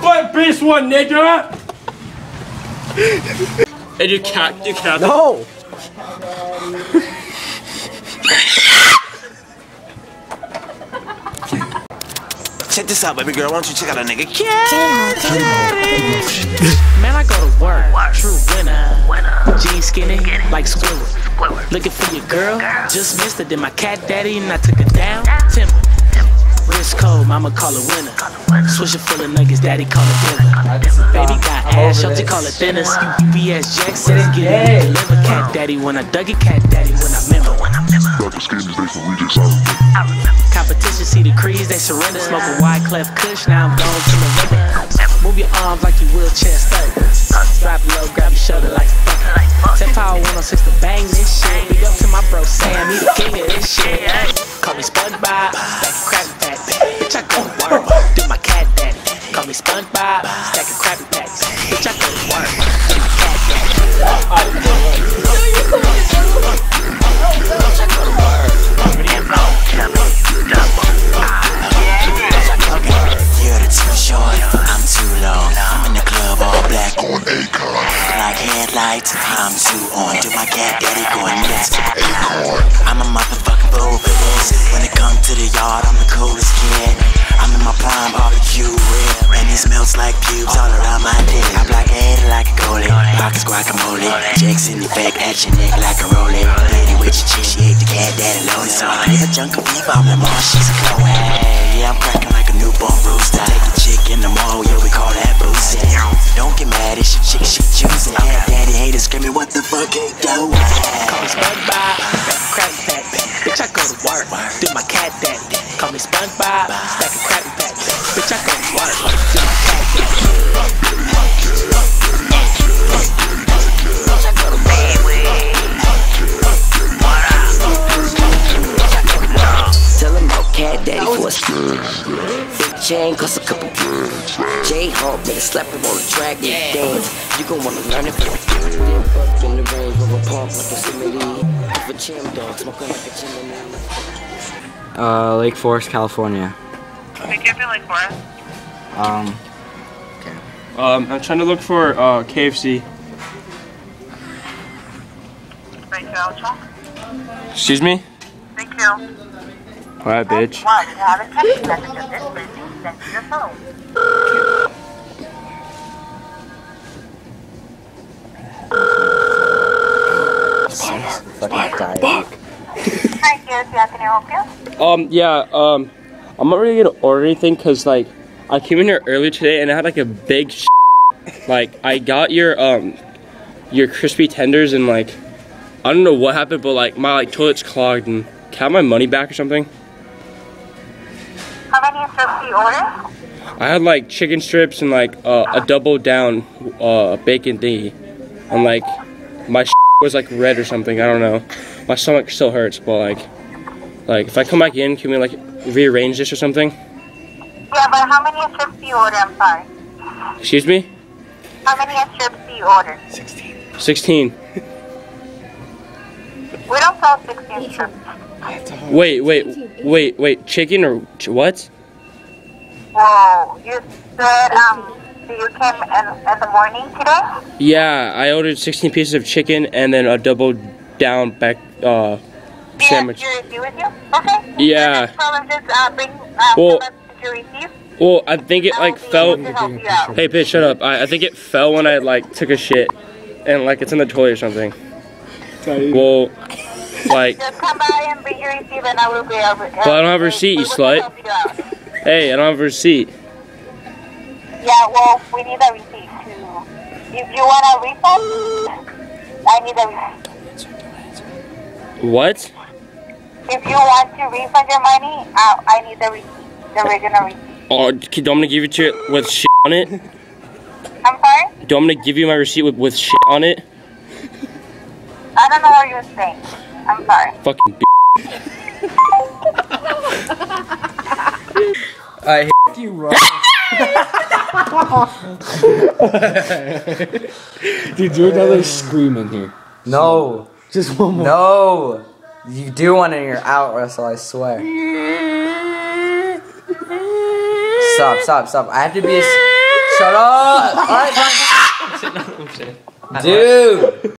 But this one, nigga. And you can't. No. Check this out, baby girl. Why don't you check out a nigga? Man, I go to work. True winner. Jeans skinny like Squidward. Looking for your girl. Just missed it. Then my cat daddy and I took it down. Timber. Wrist cold, mama call it winner. Swisher full of nuggets, daddy call it dinner. Baby got ass, Shelty call it thinners. UPS Jackson, get it, deliver. Cat daddy when I dug it, cat daddy when I remember. Competition, see the crease, they surrender. Smoke a wide cleft kush, now I'm going to November. Move your arms like you wheelchair stuck. Drop low, grab your shoulder like a fucker. 10 power 106 to bang this shit. Big up to my bro Sam, he the king of this shit. Call me SpongeBob, stack crab pack. Bitch, I go to work, do my cat daddy. Call me SpongeBob, stack of Krabby Patties. Bitch, I go to work, do my cat daddy. You're too short, I'm too long. I'm in the club all black on Akon. Like headlights, I'm too on. Do my cat daddy going nuts? I'm a motherfucking fool for this. When it comes to the yard, I'm the coolest kid. I'm in my prime barbecue rib, and it smells like pubes all around my dick. I block head like a goalie, pockets guacamole. Jakes in the back at your neck like a rollie. Lady with your chick, she ate the cat daddy lonely. So I need a junk of beef, I'm the mom, she's a Chloe. Yeah, I'm cracking like a newborn rooster. Take the chick in the mall, yeah, we call that boosting. Don't get mad, it's your chick, she choosing. Cat daddy haters screaming, what the fuck ain't doing? Call me SpongeBob, Krabby Patty. Bitch, I go to work, do my cat daddy. Call me SpongeBob, stack of Krabby Patty. Bitch, I go to work, do my cat daddy. Bitch, I go to bed with. Tell him about cat daddy for a big chain cost a couple. J-Hawk, better slap him on the track and dance. You gon' wanna learn it from in the range of a pump like a simile. Of a chim dog, smoking like a chimney. Lake Forest, California. We can't be Lake Forest. Okay. I'm trying to look for KFC. Thank you, I'll talk. Excuse me? Thank you. Alright, bitch. One, you have a text message of this person sent to your phone. Hi, KFC, how can I help you? I'm not really gonna order anything because like I came in here earlier today and I had like a big like I got your crispy tenders and like I don't know what happened, but like my toilet's clogged and can I have my money back or something? How many strips do you order? I had like chicken strips and like a double down bacon thingy and like my was like red or something. I don't know. My stomach still hurts, but like if I come back in, can we like rearrange this or something? Yeah, but how many strips do you order? I'm sorry. Excuse me? How many strips do you order? 16. We don't sell 16 strips. Wait, chicken or what? Whoa, you said, you came in the morning today? Yeah, I ordered 16 pieces of chicken and then a double down back sandwich. Do you have your receipt with you? Okay. Yeah. No problem, just bring Well, your receipt. Well, I think it like fell. To help you out. Hey, bitch, shut up. I think it fell when I like took a shit, and like it's in the toilet or something. Well, like. Just come by and bring your receipt and I will be over. But I don't have a receipt, you slut. Hey, I don't have a receipt. Yeah, well, we need a receipt too. If you want a refund, I need a receipt. What? If you want to refund your money, I need the receipt, the original receipt. Oh, do I'm gonna give it to you with shit on it? I'm sorry? Do I'm gonna give you my receipt with shit on it? I don't know what you're saying. I'm sorry. Fucking I hate you, Rob. Dude, you're definitely screaming here. No. Just one more. No. You do one and you're out, Russell, I swear. Stop. I have to be a... Shut up! Alright, fine. Dude!